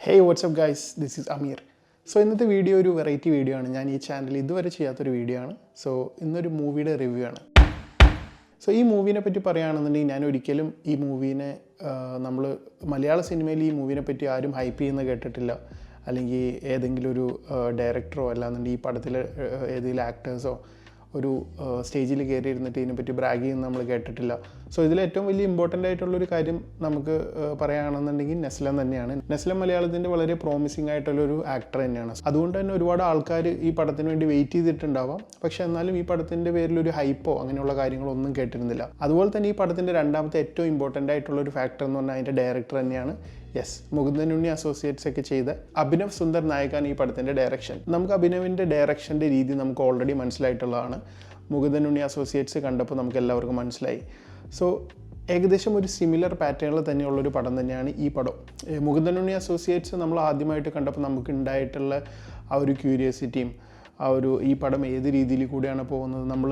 Hey, what's up guys? This is Amir. So ഇന്നത്തെ video ഒരു variety video ആണ്. ഞാൻ ഈ ചാനലിൽ ഇതുവരെ ചെയ്യാത്തൊരു വീഡിയോ ആണ്. സോ ഇന്നൊരു മൂവിയുടെ റിവ്യൂ ആണ്. സോ ഈ മൂവിനെ പറ്റി പറയുകയാണെന്നുണ്ടെങ്കിൽ ഞാൻ ഒരിക്കലും ഈ മൂവിനെ നമ്മൾ മലയാള സിനിമയിൽ ഈ മൂവിനെ പറ്റി ആരും ഹൈപ്പ് ചെയ്യുന്ന കേട്ടിട്ടില്ല. അല്ലെങ്കിൽ ഏതെങ്കിലും ഒരു ഡയറക്ടറോ അല്ലാന്നുണ്ടെങ്കിൽ ഈ പടത്തിലെ ഏതെങ്കിലും ആക്ടേഴ്സോ ഒരു സ്റ്റേജിൽ കയറി ഇരുന്നിട്ട് ഇതിനെപ്പറ്റി ബ്രാഗ് ചെയ്യുന്നത് നമ്മൾ കേട്ടിട്ടില്ല. സോ ഇതിൽ ഏറ്റവും വലിയ ഇമ്പോർട്ടൻ്റ് ആയിട്ടുള്ളൊരു കാര്യം നമുക്ക് പറയുകയാണെന്നുണ്ടെങ്കിൽ നെസ്ലൻ തന്നെയാണ്. നെസ്ലൻ മലയാളത്തിൻ്റെ വളരെ പ്രോമിസിംഗ് ആയിട്ടുള്ളൊരു ആക്ടർ തന്നെയാണ്. അതുകൊണ്ട് തന്നെ ഒരുപാട് ആൾക്കാർ ഈ പടത്തിന് വേണ്ടി വെയിറ്റ് ചെയ്തിട്ടുണ്ടാവാം. പക്ഷെ എന്നാലും ഈ പടത്തിൻ്റെ പേരിലൊരു ഹൈപ്പോ അങ്ങനെയുള്ള കാര്യങ്ങളൊന്നും കേട്ടിരുന്നില്ല. അതുപോലെ തന്നെ ഈ പടത്തിൻ്റെ രണ്ടാമത്തെ ഏറ്റവും ഇമ്പോർട്ടൻ്റ് ആയിട്ടുള്ളൊരു ഫാക്ടർ എന്ന് പറഞ്ഞാൽ അതിൻ്റെ ഡയറക്ടർ തന്നെയാണ്. യെസ്, മുകുന്ദൻ ഉണ്ണി അസോസിയേറ്റ്സ് ഒക്കെ ചെയ്ത അഭിനവ് സുന്ദർ നായകാണ് ഈ പടത്തിൻ്റെ ഡയറക്ഷൻ. നമുക്ക് അഭിനവിൻ്റെ ഡയറക്ഷൻ്റെ രീതി നമുക്ക് ഓൾറെഡി മനസ്സിലായിട്ടുള്ളതാണ്. മുകുന്ദൻ ഉണ്ണി അസോസിയേറ്റ്സ് കണ്ടപ്പോൾ നമുക്ക് എല്ലാവർക്കും മനസ്സിലായി. സോ ഏകദേശം ഒരു സിമിലർ പാറ്റേണിൽ തന്നെയുള്ളൊരു പടം തന്നെയാണ് ഈ പടം. മുകുന്ദൻ ഉണ്ണി അസോസിയേറ്റ്സ് നമ്മൾ ആദ്യമായിട്ട് കണ്ടപ്പോൾ നമുക്ക് ഉണ്ടായിട്ടുള്ള ആ ഒരു ക്യൂരിയോസിറ്റിയും ഈ പടം ഏത് രീതിയിൽ കൂടിയാണ് പോകുന്നത്, നമ്മൾ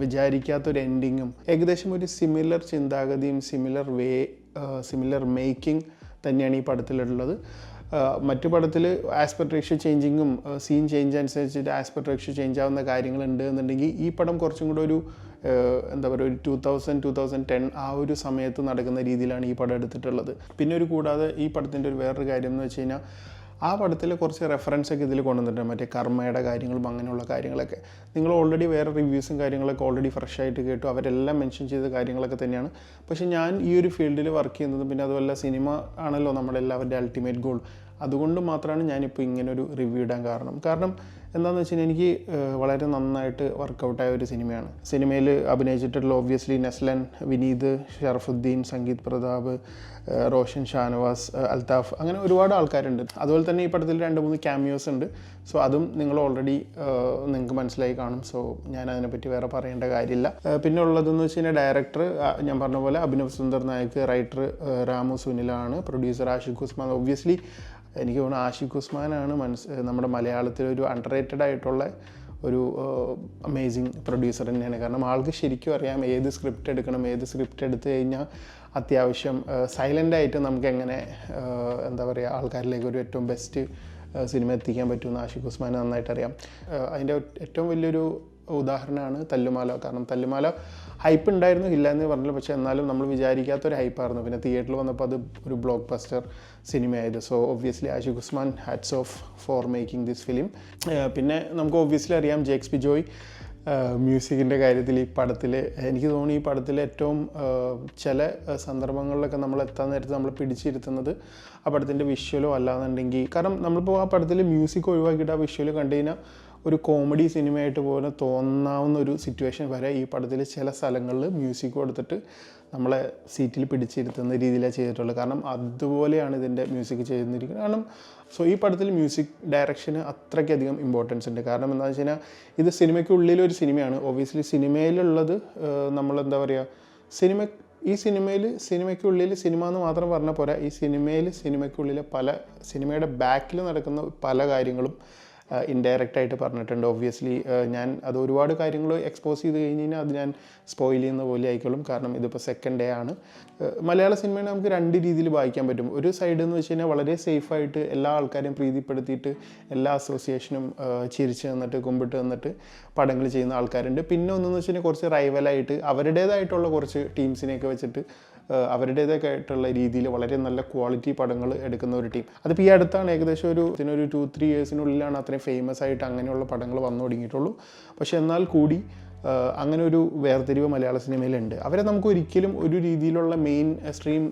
വിചാരിക്കാത്തൊരു എൻഡിങ്ങും ഏകദേശം ഒരു സിമിലർ ചിന്താഗതിയും സിമിലർ മേക്കിംഗ് തന്നെയാണ് ഈ പടത്തിലുള്ളത്. മറ്റു പടത്തിൽ ആസ്പെക്ട് റേഷ്യോ ചേഞ്ചിങ്ങും സീൻ ചേഞ്ച് അനുസരിച്ചിട്ട് ആസ്പെക്ട് റേഷ്യോ ചേഞ്ച് ആവുന്ന കാര്യങ്ങളുണ്ട് എന്നുണ്ടെങ്കിൽ ഈ പടം കുറച്ചും കൂടെ ഒരു എന്താ പറയുക, ഒരു 2010 ആ ഒരു സമയത്ത് നടക്കുന്ന രീതിയിലാണ് ഈ പടം എടുത്തിട്ടുള്ളത്. പിന്നെ കൂടാതെ ഈ പടത്തിൻ്റെ വേറൊരു കാര്യം എന്ന് വെച്ച് കഴിഞ്ഞാൽ ആ പടത്തിൽ കുറച്ച് റെഫറൻസ് ഒക്കെ ഇതിൽ കൊണ്ടുവന്നിട്ടുണ്ട്. മറ്റേ കർമ്മയുടെ കാര്യങ്ങളും അങ്ങനെയുള്ള കാര്യങ്ങളൊക്കെ നിങ്ങൾ ഓൾറെഡി വേറെ റിവ്യൂസും കാര്യങ്ങളൊക്കെ ഓൾറെഡി ഫ്രഷ് ആയിട്ട് കേട്ടു. അവരെല്ലാം മെൻഷൻ ചെയ്ത കാര്യങ്ങളൊക്കെ തന്നെയാണ്. പക്ഷേ ഞാൻ ഈ ഒരു ഫീൽഡിൽ വർക്ക് ചെയ്യുന്നത്, പിന്നെ അതുപോലെ സിനിമ ആണല്ലോ നമ്മുടെ എല്ലാവരുടെ അൾട്ടിമേറ്റ് ഗോൾ. അതുകൊണ്ട് മാത്രമാണ് ഞാനിപ്പോൾ ഇങ്ങനൊരു റിവ്യൂ ഇടാൻ കാരണം എന്താണെന്ന് വെച്ച് കഴിഞ്ഞാൽ എനിക്ക് വളരെ നന്നായിട്ട് വർക്കൗട്ടായ ഒരു സിനിമയാണ്. സിനിമയിൽ അഭിനയിച്ചിട്ടുള്ള ഒബ്വിയസ്ലി നെസ്ലൻ, വിനീത്, ഷറഫുദ്ദീൻ, സംഗീത് പ്രതാപ്, റോഷൻ ഷാനവാസ്, അൽത്താഫ്, അങ്ങനെ ഒരുപാട് ആൾക്കാരുണ്ട്. അതുപോലെ തന്നെ ഈ പടത്തിൽ 2-3 ക്യാമിയോസ് ഉണ്ട്. സോ അതും നിങ്ങൾ ഓൾറെഡി നിങ്ങൾക്ക് മനസ്സിലായി കാണും. സോ ഞാൻ അതിനെപ്പറ്റി വേറെ പറയേണ്ട കാര്യമില്ല. പിന്നെ ഉള്ളതെന്ന് വെച്ച് കഴിഞ്ഞാൽ ഡയറക്ടർ ഞാൻ പറഞ്ഞ പോലെ അഭിനവ് സുന്ദർ നായക്, റൈറ്റർ രാമു സുനിലാണ്, പ്രൊഡ്യൂസർ ആഷിഖ് ഉസ്മാൻ. ഒബ്വിയസ്ലി എനിക്ക് തോന്നുന്നു ആഷിഖ് ഉസ്മാനാണ് നമ്മുടെ മലയാളത്തിലൊരു അണ്ടർ റേറ്റഡ് ആയിട്ടുള്ള ഒരു അമേസിങ് പ്രൊഡ്യൂസർ തന്നെയാണ്. കാരണം ആൾക്ക് ശരിക്കും അറിയാം ഏത് സ്ക്രിപ്റ്റ് എടുക്കണം, ഏത് സ്ക്രിപ്റ്റ് എടുത്തു കഴിഞ്ഞാൽ അത്യാവശ്യം സൈലൻ്റായിട്ട് നമുക്ക് എങ്ങനെ എന്താ പറയുക ആൾക്കാരിലേക്ക് ഒരു ഏറ്റവും ബെസ്റ്റ് സിനിമ എത്തിക്കാൻ പറ്റുമെന്ന് ആഷിഖ് ഉസ്മാൻ നന്നായിട്ട് അറിയാം. അതിൻ്റെ ഏറ്റവും വലിയൊരു ഉദാഹരണമാണ് തല്ലുമാല. കാരണം തല്ലുമാല ഹൈപ്പ് ഉണ്ടായിരുന്നു, ഇല്ല എന്ന് പറഞ്ഞില്ല, പക്ഷേ എന്നാലും നമ്മൾ വിചാരിക്കാത്തൊരു ഹൈപ്പായിരുന്നു. പിന്നെ തിയേറ്ററിൽ വന്നപ്പോൾ അത് ഒരു ബ്ലോക്ക് ബസ്റ്റർ സിനിമയായിരുന്നു. So obviously Ashiq Usman hats off for making this film. പിന്നെ നമുക്ക് ഒബ്വിയസ്ലി അറിയാം ജേക്സ് ബിജോയ് മ്യൂസിക്കിൻ്റെ കാര്യത്തിൽ ഈ പടത്തിൽ എനിക്ക് തോന്നുന്നു ഈ പടത്തിൽ ഏറ്റവും ചില സന്ദർഭങ്ങളിലൊക്കെ നമ്മൾ എത്താൻ നേരത്ത് നമ്മൾ പിടിച്ചിരുത്തുന്നത് ആ പടത്തിൻ്റെ വിഷ്വലോ അല്ലാന്നുണ്ടെങ്കിൽ, കാരണം നമ്മളിപ്പോൾ ആ പടത്തിൽ മ്യൂസിക് ഒഴിവാക്കിയിട്ട് ആ വിഷ്വൽ കണ്ടു കഴിഞ്ഞാൽ ഒരു കോമഡി സിനിമയായിട്ട് പോലെ തോന്നാവുന്ന ഒരു സിറ്റുവേഷൻ വരെ ഈ പടത്തിൽ ചില സ്ഥലങ്ങളിൽ മ്യൂസിക് കൊടുത്തിട്ട് നമ്മളെ സീറ്റിൽ പിടിച്ചിരുത്തുന്ന രീതിയിലാണ് ചെയ്തിട്ടുള്ളത്. കാരണം അതുപോലെയാണ് ഇതിൻ്റെ മ്യൂസിക് ചെയ്തിരിക്കുന്നത്. കാരണം സോ ഈ പടത്തിൽ മ്യൂസിക് ഡയറക്ഷന് അത്രയ്ക്കധികം ഇമ്പോർട്ടൻസ് ഉണ്ട്. കാരണം എന്താണെന്ന് വെച്ച് കഴിഞ്ഞാൽ ഇത് സിനിമയ്ക്കുള്ളിലൊരു സിനിമയാണ്. ഒബ്വിയസ്ലി സിനിമയിലുള്ളത് നമ്മളെന്താ പറയുക, സിനിമയ്ക്കുള്ളിൽ സിനിമ എന്ന് മാത്രം പറഞ്ഞാൽ പോരാ, ഈ സിനിമയ്ക്കുള്ളിലെ സിനിമയുടെ ബാക്കിൽ നടക്കുന്ന പല കാര്യങ്ങളും ഇൻഡയറക്റ്റായിട്ട് പറഞ്ഞിട്ടുണ്ട്. ഒബ്വിയസ്ലി ഞാൻ അത് ഒരുപാട് കാര്യങ്ങൾ എക്സ്പോസ് ചെയ്ത് കഴിഞ്ഞ് കഴിഞ്ഞാൽ അത് ഞാൻ സ്പോയിൽ ചെയ്യുന്ന പോലെ ആയിക്കോളും. കാരണം ഇതിപ്പോൾ സെക്കൻഡ് ഡേ ആണ്. മലയാള സിനിമയെ നമുക്ക് 2 രീതിയിൽ വായിക്കാൻ പറ്റും. ഒരു സൈഡ് എന്ന് വെച്ച് കഴിഞ്ഞാൽ വളരെ സേഫായിട്ട് എല്ലാ ആൾക്കാരെയും പ്രീതിപ്പെടുത്തിയിട്ട് എല്ലാ അസോസിയേഷനും ചിരിച്ച് നിന്നിട്ട് കുമ്പിട്ട് നിന്നിട്ട് പടങ്ങൾ ചെയ്യുന്ന ആൾക്കാരുണ്ട്. പിന്നെ ഒന്നെന്ന് വെച്ച് കഴിഞ്ഞാൽ കുറച്ച് റൈവലായിട്ട് അവരുടേതായിട്ടുള്ള കുറച്ച് ടീംസിനെയൊക്കെ വെച്ചിട്ട് അവരുടേതൊക്കെ ആയിട്ടുള്ള രീതിയിൽ വളരെ നല്ല ക്വാളിറ്റി പടങ്ങൾ എടുക്കുന്ന ഒരു ടീം. അതിപ്പോൾ ഈ അടുത്താണ് ഏകദേശം ഒരു 2-3 ഇയേഴ്സിനുള്ളിലാണ് അത്രയും ഫേമസ് ആയിട്ട് അങ്ങനെയുള്ള പടങ്ങൾ വന്നു തുടങ്ങിയിട്ടുള്ളൂ. പക്ഷെ എന്നാൽ കൂടി അങ്ങനെ ഒരു വേർതിരിവ് മലയാള സിനിമയിലുണ്ട്. അവരെ നമുക്ക് ഒരിക്കലും ഒരു രീതിയിലുള്ള മെയിൻ സ്ട്രീം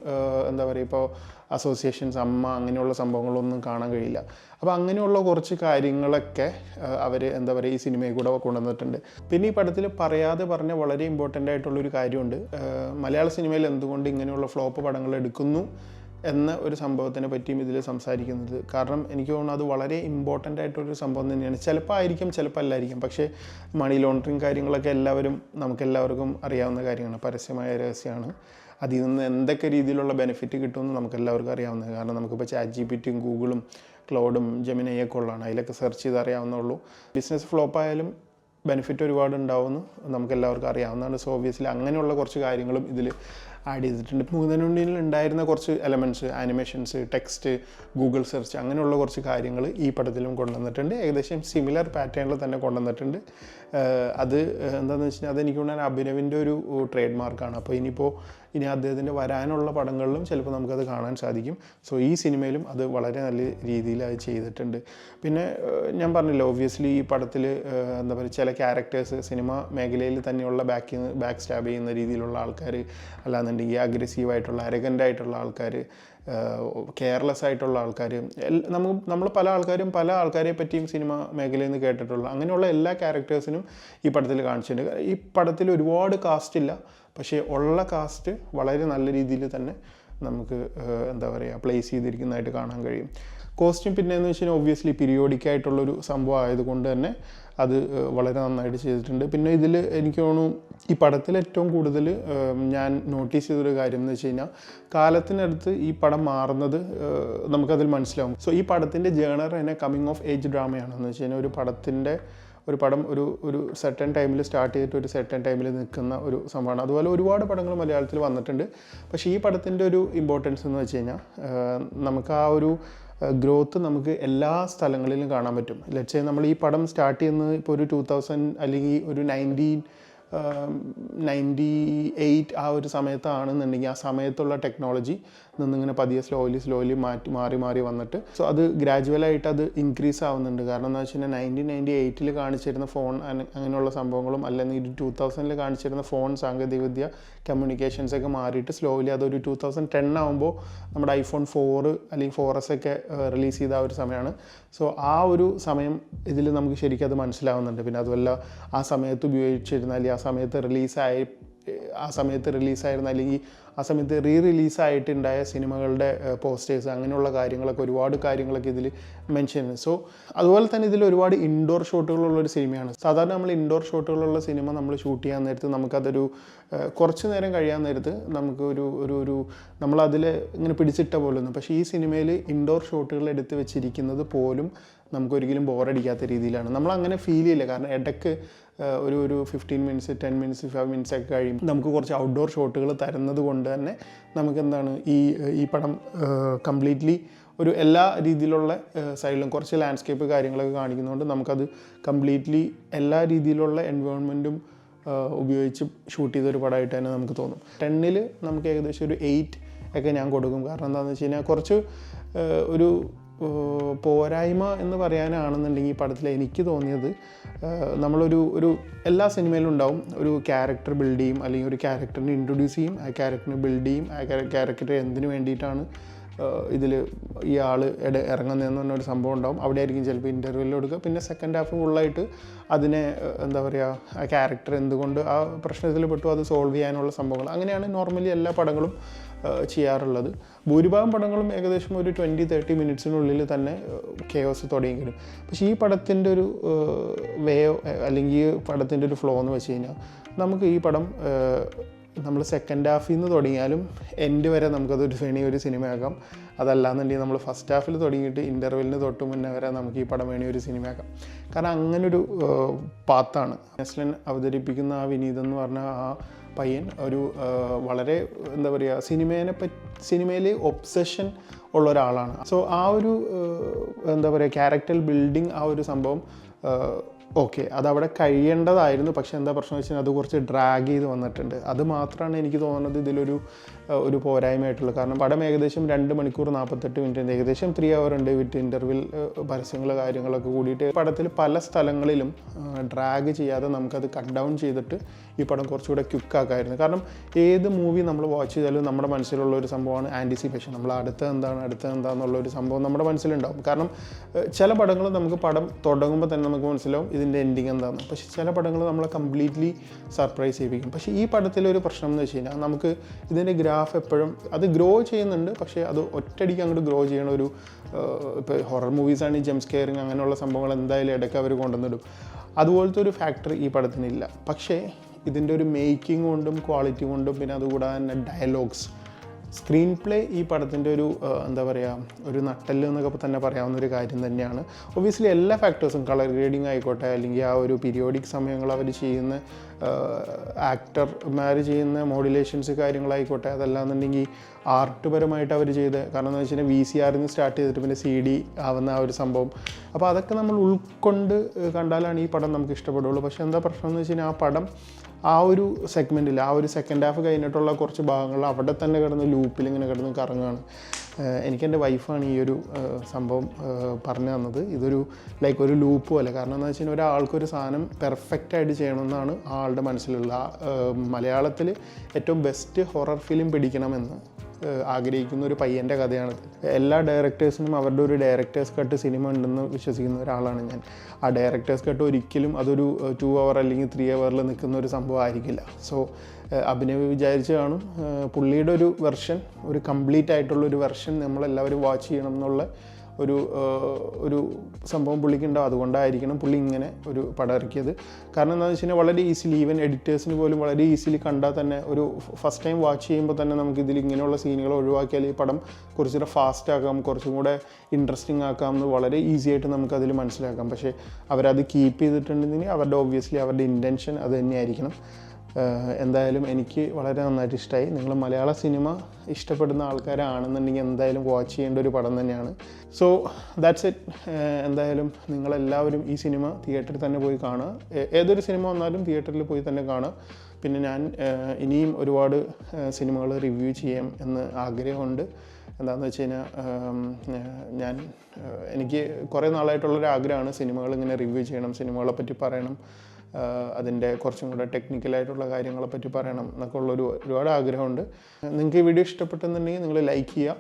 എന്താ പറയുക, ഇപ്പോൾ അസോസിയേഷൻസ്, അമ്മ, അങ്ങനെയുള്ള സംഭവങ്ങളൊന്നും കാണാൻ കഴിയില്ല. അപ്പോൾ അങ്ങനെയുള്ള കുറച്ച് കാര്യങ്ങളൊക്കെ അവർ എന്താ പറയുക ഈ സിനിമയിൽ കൂടെ കൊണ്ടുവന്നിട്ടുണ്ട്. പിന്നെ ഈ പടത്തിൽ പറയാതെ പറഞ്ഞ വളരെ ഇമ്പോർട്ടൻ്റ് ആയിട്ടുള്ളൊരു കാര്യമുണ്ട്. മലയാള സിനിമയിൽ എന്തുകൊണ്ട് ഇങ്ങനെയുള്ള ഫ്ലോപ്പ് പടങ്ങൾ എടുക്കുന്നു എന്ന ഒരു സംഭവത്തിനെ പറ്റിയും ഇതിൽ സംസാരിക്കുന്നത്. കാരണം എനിക്ക് തോന്നുന്നു അത് വളരെ ഇമ്പോർട്ടൻ്റ് ആയിട്ടൊരു സംഭവം തന്നെയാണ്. ചിലപ്പോൾ ആയിരിക്കും, ചിലപ്പോൾ അല്ലായിരിക്കും. പക്ഷേ മണി ലോണ്ടറിങ് കാര്യങ്ങളൊക്കെ നമുക്കെല്ലാവർക്കും അറിയാവുന്ന കാര്യമാണ്, പരസ്യമായ രഹസ്യമാണ്. അതിൽ നിന്ന് എന്തൊക്കെ രീതിയിലുള്ള ബെനിഫിറ്റ് കിട്ടുമെന്ന് നമുക്കെല്ലാവർക്കും അറിയാവുന്നത്. കാരണം നമുക്കിപ്പോൾ ChatGPTയും ഗൂഗിളും ക്ലൗഡും ജെമിനൈയൊക്കെ ഉള്ളതാണ്. അതിലൊക്കെ സെർച്ച് ചെയ്ത് അറിയാവുന്നുള്ളൂ. ബിസിനസ് ഫ്ലോപ്പായാലും ബെനിഫിറ്റ് ഒരുപാട് ഉണ്ടാവുമെന്ന് നമുക്കെല്ലാവർക്കും അറിയാവുന്നതാണ്. സോ ഒബ്വിയസ്ലി അങ്ങനെയുള്ള കുറച്ച് കാര്യങ്ങളും ഇതിൽ ആഡ് ചെയ്തിട്ടുണ്ട്. മൂന്നനുണ്ണിയിൽ ഉണ്ടായിരുന്ന കുറച്ച് elements, animations, text, Google search അങ്ങനെയുള്ള കുറച്ച് കാര്യങ്ങൾ ഈ പടത്തിലും കൊണ്ടുവന്നിട്ടുണ്ട്. ഏകദേശം സിമിലർ പാറ്റേണിൽ തന്നെ കൊണ്ടുവന്നിട്ടുണ്ട്. അത് എന്താണെന്ന് വെച്ച് കഴിഞ്ഞാൽ അതെനിക്ക് തോന്നുന്നത് അഭിനവിൻ്റെ ഒരു ട്രേഡ് മാർക്കാണ്. അപ്പോൾ ഇനി അദ്ദേഹത്തിൻ്റെ വരാനുള്ള പടങ്ങളിലും ചിലപ്പോൾ നമുക്കത് കാണാൻ സാധിക്കും. സോ ഈ സിനിമയിലും അത് വളരെ നല്ല രീതിയിൽ അത് ചെയ്തിട്ടുണ്ട്. പിന്നെ ഞാൻ പറഞ്ഞില്ല, ഒബ്വിയസ്ലി ഈ പടത്തിൽ എന്താ പറയുക, ചില ക്യാരക്ടേഴ്സ് സിനിമ മേഖലയിൽ തന്നെയുള്ള ബാക്ക് സ്റ്റാബ് ചെയ്യുന്ന രീതിയിലുള്ള ആൾക്കാർ, അല്ലാന്നുണ്ടെങ്കിൽ അഗ്രസീവായിട്ടുള്ള അരഗൻ്റായിട്ടുള്ള ആൾക്കാർ, കെയർലെസ് ആയിട്ടുള്ള ആൾക്കാർ, നമ്മൾ പല ആൾക്കാരെ പറ്റിയും സിനിമ മേഖലയിൽ നിന്ന് കേട്ടിട്ടുള്ള അങ്ങനെയുള്ള എല്ലാ ക്യാരക്ടേഴ്സിനും ഈ പടത്തിൽ കാണിച്ചിട്ടുണ്ട്. ഈ പടത്തിൽ ഒരുപാട് കാസ്റ്റ് ഇല്ല, പക്ഷേ ഉള്ള കാസ്റ്റ് വളരെ നല്ല രീതിയിൽ തന്നെ നമുക്ക് എന്താ പറയുക പ്ലേസ് ചെയ്തിരിക്കുന്നതായിട്ട് കാണാൻ കഴിയും. കോസ്റ്റ്യൂം പിന്നെയെന്ന് വെച്ച് കഴിഞ്ഞാൽ ഒബ്വിയസ്ലി പീരിയോഡിക്കായിട്ടുള്ളൊരു സംഭവം ആയതുകൊണ്ട് തന്നെ അത് വളരെ നന്നായിട്ട് ചെയ്തിട്ടുണ്ട്. പിന്നെ ഇതിൽ എനിക്ക് തോന്നുന്നു ഈ പടത്തിൽ ഏറ്റവും കൂടുതൽ ഞാൻ നോട്ടീസ് ചെയ്തൊരു കാര്യം എന്ന് വെച്ച് കഴിഞ്ഞാൽ കാലത്തിനടുത്ത് ഈ പടം മാറുന്നത് നമുക്കതിൽ മനസ്സിലാവും. സോ ഈ പടത്തിൻ്റെ ജേണർ തന്നെ കമ്മിങ് ഓഫ് ഏജ് ഡ്രാമയാണെന്ന് വെച്ച് കഴിഞ്ഞാൽ ഒരു പടം ഒരു സെർട്ടൺ ടൈമിൽ സ്റ്റാർട്ട് ചെയ്തിട്ട് ഒരു സെർട്ടൺ ടൈമിൽ നിൽക്കുന്ന ഒരു സംഭവമാണ്. അതുപോലെ ഒരുപാട് പടങ്ങൾ മലയാളത്തിൽ വന്നിട്ടുണ്ട്. പക്ഷേ ഈ പടത്തിൻ്റെ ഒരു ഇമ്പോർട്ടൻസ് എന്ന് വെച്ച് കഴിഞ്ഞാൽ നമുക്ക് ആ ഒരു ഗ്രോത്ത് നമുക്ക് എല്ലാ സ്ഥലങ്ങളിലും കാണാൻ പറ്റും. ലെറ്റ്സ് സേ നമ്മൾ ഈ പടം സ്റ്റാർട്ട് ചെയ്യുന്നത് ഇപ്പോൾ ഒരു 2000 അല്ലെങ്കിൽ ഒരു 1998 ആ ഒരു സമയത്താണെന്നുണ്ടെങ്കിൽ ആ സമയത്തുള്ള ടെക്നോളജി നിന്നിങ്ങനെ പതിയെ സ്ലോലി മാറി വന്നിട്ട് സോ അത് ഗ്രാജുവലായിട്ട് അത് ഇൻക്രീസ് ആവുന്നുണ്ട്. കാരണം എന്താ വെച്ച് കഴിഞ്ഞാൽ 1998 കാണിച്ചിരുന്ന ഫോൺ അങ്ങനെയുള്ള സംഭവങ്ങളും അല്ലെങ്കിൽ 2000 കാണിച്ചിരുന്ന ഫോൺ സാങ്കേതികവിദ്യ കമ്മ്യൂണിക്കേഷൻസ് ഒക്കെ മാറിയിട്ട് സ്ലോലി അതൊരു 2010 ആകുമ്പോൾ നമ്മുടെ iPhone 4 അല്ലെങ്കിൽ 4S ഒക്കെ റിലീസ് ചെയ്ത ആ ഒരു സമയമാണ്. സോ ആ ഒരു സമയം ഇതിൽ നമുക്ക് ശരിക്കും അത് മനസ്സിലാവുന്നുണ്ട്. പിന്നെ അതുമല്ല ആ സമയത്ത് ഉപയോഗിച്ചിരുന്ന അല്ലെങ്കിൽ ആ സമയത്ത് റിലീസായിരുന്ന അല്ലെങ്കിൽ ആ സമയത്ത് റിലീസായിട്ടുണ്ടായ സിനിമകളുടെ പോസ്റ്റേഴ്സ് അങ്ങനെയുള്ള ഒരുപാട് കാര്യങ്ങളൊക്കെ ഇതിൽ മെൻഷൻ ചെയ്യുന്നത്. സോ അതുപോലെ തന്നെ ഇതിൽ ഒരുപാട് ഇൻഡോർ ഷോട്ടുകളുള്ളൊരു സിനിമയാണ്. സാധാരണ നമ്മൾ ഇൻഡോർ ഷോട്ടുകളുള്ള സിനിമ നമ്മൾ ഷൂട്ട് ചെയ്യാൻ നേരത്ത് നമുക്കതൊരു കുറച്ച് നേരം കഴിയാൻ നേരത്ത് നമുക്ക് ഒരു നമ്മളതിൽ ഇങ്ങനെ പിടിച്ചിട്ട പോലൊന്നും. പക്ഷേ ഈ സിനിമയിൽ ഇൻഡോർ ഷോട്ടുകൾ എടുത്ത് വെച്ചിരിക്കുന്നത് പോലും നമുക്കൊരിക്കലും ബോറടിക്കാത്ത രീതിയിലാണ്. നമ്മളങ്ങനെ ഫീൽ ചെയ്യില്ല. കാരണം ഇടയ്ക്ക് ഒരു 15 മിനിറ്റ്സ് 10 മിനിറ്റ്സ് 5 മിനിറ്റ്സ് ഒക്കെ കഴിയുമ്പോൾ നമുക്ക് കുറച്ച് ഔട്ട്ഡോർ ഷോട്ടുകൾ തരുന്നത് കൊണ്ട് തന്നെ നമുക്കെന്താണ് ഈ പടം കംപ്ലീറ്റ്ലി ഒരു എല്ലാ രീതിയിലുള്ള സൈഡിലും കുറച്ച് ലാൻഡ്സ്കേപ്പ് കാര്യങ്ങളൊക്കെ കാണിക്കുന്നതുകൊണ്ട് നമുക്കത് കംപ്ലീറ്റ്ലി എല്ലാ രീതിയിലുള്ള എൻവയോൺമെൻറ്റും ഉപയോഗിച്ച് ഷൂട്ട് ചെയ്തൊരു പടമായിട്ട് തന്നെ നമുക്ക് തോന്നും. 10ൽ നമുക്ക് ഏകദേശം ഒരു 8 ഒക്കെ ഞാൻ കൊടുക്കും. കാരണം എന്താണെന്ന് വെച്ച് കഴിഞ്ഞാൽ കുറച്ച് ഒരു പോരായ്മ എന്ന് പറയാനാണെന്നുണ്ടെങ്കിൽ ഈ പടത്തിൽ എനിക്ക് തോന്നിയത് നമ്മളൊരു എല്ലാ സിനിമയിലും ഉണ്ടാവും ഒരു ക്യാരക്ടർ ബിൽഡ് ചെയ്യും, അല്ലെങ്കിൽ ഒരു ക്യാരക്ടറിനെ ഇൻട്രൊഡ്യൂസ് ചെയ്യും, ആ ക്യാരക്ടറിനെ ബിൽഡ് ചെയ്യും, ആ ക്യാരക്ടർ എന്തിനു വേണ്ടിയിട്ടാണ് ഇതിൽ ഈ ആൾ ഇറങ്ങുന്നതെന്ന് പറഞ്ഞൊരു സംഭവം ഉണ്ടാവും. അവിടെ ആയിരിക്കും ചിലപ്പോൾ ഇൻ്റർവ്യൂവിൽ കൊടുക്കുക. പിന്നെ സെക്കൻഡ് ഹാഫ് ഫുള്ളായിട്ട് അതിനെ എന്താ പറയുക, ആ ക്യാരക്ടർ എന്തുകൊണ്ട് ആ പ്രശ്നത്തിൽ പെട്ടു അത് സോൾവ് ചെയ്യാനുള്ള സംഭവങ്ങൾ. അങ്ങനെയാണ് നോർമലി എല്ലാ പടങ്ങളും ചെയ്യാറുള്ളത്. ഭൂരിഭാഗം പടങ്ങളും ഏകദേശം ഒരു 20-30 മിനിറ്റ്സിനുള്ളിൽ തന്നെ കെയോസ് തുടങ്ങിക്കും. പക്ഷേ ഈ പടത്തിൻ്റെ ഒരു അല്ലെങ്കിൽ പടത്തിൻ്റെ ഒരു ഫ്ലോ എന്ന് വെച്ച് കഴിഞ്ഞാൽ നമുക്ക് ഈ പടം നമ്മൾ സെക്കൻഡ് ഹാഫിൽ നിന്ന് തുടങ്ങിയാലും എൻഡ് വരെ നമുക്കതൊരു ഒരു സിനിമയാക്കാം. അതല്ലാന്നുണ്ടെങ്കിൽ നമ്മൾ ഫസ്റ്റ് ഹാഫിൽ തുടങ്ങിയിട്ട് ഇൻ്റർവെല്ലിന് തൊട്ട് മുന്നേ വരെ നമുക്ക് ഈ പടം ഒരു സിനിമയാക്കാം. കാരണം അങ്ങനൊരു പാത്താണ് നെസ്ലൻ അവതരിപ്പിക്കുന്ന ആ വിനീത് എന്ന് പറഞ്ഞ ആ പയ്യൻ ഒരു വളരെ എന്താ പറയുക സിനിമയിൽ ഒബ്സഷൻ ഉള്ള ഒരാളാണ്. സോ ആ ഒരു എന്താ പറയുക ക്യാരക്ടർ ബിൽഡിങ് ആ ഒരു സംഭവം ഓക്കെ അതവിടെ കഴിയേണ്ടതായിരുന്നു. പക്ഷേ എന്താ പ്രശ്നം വെച്ചാൽ അത് കുറച്ച് ഡ്രാഗ് ചെയ്ത് വന്നിട്ടുണ്ട്. അത് മാത്രമാണ് എനിക്ക് തോന്നുന്നത് ഇതിലൊരു പോരായ്മയായിട്ടുള്ളത്. കാരണം പടം ഏകദേശം 2 മണിക്കൂർ 48 മിനിറ്റ് ഏകദേശം 3 hour ഉണ്ട് വിത്ത് ഇൻ്റർവെൽ പരസ്യങ്ങൾ കാര്യങ്ങളൊക്കെ കൂടിയിട്ട് പടത്തിൽ പല സ്ഥലങ്ങളിലും ഡ്രാഗ് ചെയ്യാതെ നമുക്കത് കട്ട് ഡൗൺ ചെയ്തിട്ട് ഈ പടം കുറച്ചുകൂടെ ക്വിക്കാക്കായിരുന്നു. കാരണം ഏത് മൂവി നമ്മൾ വാച്ച് ചെയ്താലും നമ്മുടെ മനസ്സിലുള്ള ഒരു സംഭവമാണ് ആൻറ്റിസിപ്പേഷൻ. നമ്മൾ അടുത്ത എന്താണെന്നുള്ളൊരു സംഭവം നമ്മുടെ മനസ്സിലുണ്ടാവും. കാരണം ചില പടങ്ങൾ നമുക്ക് പടം തുടങ്ങുമ്പോൾ തന്നെ നമുക്ക് മനസ്സിലാവും ഇതിൻ്റെ എൻഡിങ് എന്താണെന്ന്. പക്ഷേ ചില പടങ്ങൾ നമ്മളെ കംപ്ലീറ്റ്ലി സർപ്രൈസ് ചെയ്യിപ്പിക്കും. പക്ഷേ ഈ പടത്തിലൊരു പ്രശ്നം എന്ന് വെച്ച് കഴിഞ്ഞാൽ നമുക്ക് ഇതിൻ്റെ ഗ്രാഫ് എപ്പോഴും അത് ഗ്രോ ചെയ്യുന്നുണ്ട്. പക്ഷേ അത് ഒറ്റയടിക്ക് അങ്ങോട്ട് ഗ്രോ ചെയ്യണ ഒരു ഇപ്പോൾ ഹൊറർ മൂവീസാണ് ഈ ജംപ് സ്കെയറിങ് അങ്ങനെയുള്ള സംഭവങ്ങൾ എന്തായാലും ഇടയ്ക്ക് അവർ കൊണ്ടുവന്നിടും. അതുപോലത്തെ ഒരു ഫാക്ടർ ഈ പടത്തിനില്ല. പക്ഷേ ഇതിൻ്റെ ഒരു മേക്കിംഗ് കൊണ്ടും ക്വാളിറ്റി കൊണ്ടും പിന്നെ അതുകൂടാതെ തന്നെ സ്ക്രീൻ പ്ലേ ഈ പടത്തിൻ്റെ ഒരു എന്താ പറയുക ഒരു നട്ടെല്ല് എന്നൊക്കെ തന്നെ പറയാവുന്ന ഒരു കാര്യം തന്നെയാണ്. ഒബ്വിയസ്ലി എല്ലാ ഫാക്ടേഴ്സും കളർ ഗ്രേഡിങ് ആയിക്കോട്ടെ, അല്ലെങ്കിൽ ആ ഒരു പീരിയോഡിക് സമയങ്ങൾ അവർ ചെയ്യുന്ന ആക്ടർമാർ ചെയ്യുന്ന മോഡുലേഷൻസ് കാര്യങ്ങളായിക്കോട്ടെ, അതല്ലാന്നുണ്ടെങ്കിൽ ആർട്ട് പരമായിട്ട് അവർ ചെയ്ത്, കാരണം എന്ന് വെച്ച് കഴിഞ്ഞാൽ VCR സ്റ്റാർട്ട് ചെയ്തിട്ട് പിന്നെ CD ആവുന്ന ആ ഒരു സംഭവം. അപ്പോൾ അതൊക്കെ നമ്മൾ ഉൾക്കൊണ്ട് കണ്ടാലാണ് ഈ പടം നമുക്ക് ഇഷ്ടപ്പെടുള്ളൂ. പക്ഷേ എന്താ പ്രശ്നം എന്ന് വെച്ച് കഴിഞ്ഞാൽ ആ പടം ആ ഒരു സെഗ്മെൻറ്റിൽ ആ ഒരു സെക്കൻഡ് ഹാഫ് കഴിഞ്ഞിട്ടുള്ള കുറച്ച് ഭാഗങ്ങൾ അവിടെ തന്നെ കിടന്ന് ലൂപ്പിൽ ഇങ്ങനെ കിടന്ന് കറങ്ങുകയാണ്. എനിക്കെൻ്റെ വൈഫാണ് ഈ ഒരു സംഭവം പറഞ്ഞു തന്നത്. ഇതൊരു ലൈക്ക് ഒരു ലൂപ്പ് പോലെ. കാരണം എന്താ വെച്ച് കഴിഞ്ഞാൽ ഒരാൾക്കൊരു സാധനം പെർഫെക്റ്റായിട്ട് ചെയ്യണമെന്നാണ് ആളുടെ മനസ്സിലുള്ള മലയാളത്തിൽ ഏറ്റവും ബെസ്റ്റ് ഹൊറർ ഫിലിം പിടിക്കണമെന്ന് ആഗ്രഹിക്കുന്ന ഒരു പയ്യൻ്റെ കഥയാണിത്. എല്ലാ ഡയറക്ടേഴ്സിനും അവരുടെ ഒരു ഡയറക്ടേഴ്സ് കട്ട് സിനിമ ഉണ്ടെന്ന് വിശ്വസിക്കുന്ന ഒരാളാണ് ഞാൻ. ആ ഡയറക്ടേഴ്സ് കട്ട് ഒരിക്കലും അതൊരു 2 hour അല്ലെങ്കിൽ 3 hour നിൽക്കുന്ന ഒരു സംഭവം ആയിരിക്കില്ല. സോ അഭിനവ് വിചാരിച്ച് കാണും പുള്ളിയുടെ ഒരു വെർഷൻ, ഒരു കംപ്ലീറ്റ് ആയിട്ടുള്ളൊരു വെർഷൻ നമ്മളെല്ലാവരും വാച്ച് ചെയ്യണം എന്നുള്ള ഒരു സംഭവം പുള്ളിക്കുണ്ടാവും. അതുകൊണ്ടായിരിക്കണം പുള്ളി ഇങ്ങനെ ഒരു പടം ഇറക്കിയത്. കാരണം എന്താണെന്ന് വെച്ച് കഴിഞ്ഞാൽ വളരെ ഈസിലി, ഈവൻ എഡിറ്റേഴ്സിന് പോലും വളരെ ഈസിലി കണ്ടാൽ തന്നെ ഒരു ഫസ്റ്റ് ടൈം വാച്ച് ചെയ്യുമ്പോൾ തന്നെ നമുക്കിതിൽ ഇങ്ങനെയുള്ള സീനുകൾ ഒഴിവാക്കിയാൽ ഈ പടം കുറച്ചുകൂടെ ഫാസ്റ്റ് ആക്കാം, കുറച്ചും കൂടെ ഇൻട്രസ്റ്റിംഗ് ആക്കാം എന്ന് വളരെ ഈസി ആയിട്ട് നമുക്കതിൽ മനസ്സിലാക്കാം. പക്ഷേ അവരത് കീപ്പ് ചെയ്തിട്ടുണ്ടെങ്കിൽ അവരുടെ ഒബ്വിയസ്ലി അവരുടെ ഇൻറ്റൻഷൻ അത് തന്നെയായിരിക്കണം. എന്തായാലും എനിക്ക് വളരെ നന്നായിട്ട് ഇഷ്ടമായി. നിങ്ങൾ മലയാള സിനിമ ഇഷ്ടപ്പെടുന്ന ആൾക്കാരാണെന്നുണ്ടെങ്കിൽ എന്തായാലും വാച്ച് ചെയ്യേണ്ട ഒരു പടം തന്നെയാണ്. So that's it. എന്തായാലും നിങ്ങളെല്ലാവരും ഈ സിനിമ തിയേറ്ററിൽ തന്നെ പോയി കാണുക. ഏതൊരു സിനിമ വന്നാലും തിയേറ്ററിൽ പോയി തന്നെ കാണുക. പിന്നെ ഞാൻ ഇനിയും ഒരുപാട് സിനിമകൾ റിവ്യൂ ചെയ്യാം എന്ന് ആഗ്രഹമുണ്ട്. എന്താണെന്ന് വെച്ച് കഴിഞ്ഞാൽ എനിക്ക് കുറേ നാളായിട്ടുള്ളൊരു ആഗ്രഹമാണ് സിനിമകൾ ഇങ്ങനെ റിവ്യൂ ചെയ്യണം, സിനിമകളെ പറ്റി പറയണം, അതിൻ്റെ കുറച്ചും കൂടെ ടെക്നിക്കലായിട്ടുള്ള കാര്യങ്ങളെ പറ്റി പറയണം എന്നൊക്കെ ഉള്ളൊരു ഒരുപാട് ആഗ്രഹമുണ്ട്. നിങ്ങൾക്ക് ഈ വീഡിയോ ഇഷ്ടപ്പെട്ടെന്നുണ്ടെങ്കിൽ നിങ്ങൾ ലൈക്ക് ചെയ്യുക,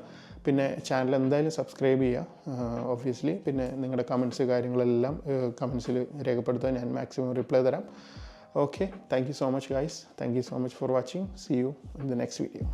പിന്നെ ചാനൽ എന്തായാലും സബ്സ്ക്രൈബ് ചെയ്യുക ഒബ്വിയസ്ലി. പിന്നെ നിങ്ങളുടെ കമൻറ്റ്സ് കാര്യങ്ങളെല്ലാം കമൻറ്റ്സിൽ രേഖപ്പെടുത്താൻ ഞാൻ മാക്സിമം റിപ്ലൈ തരാം. Okay, thank you so much guys. Thank you so much for watching. See you in the next video.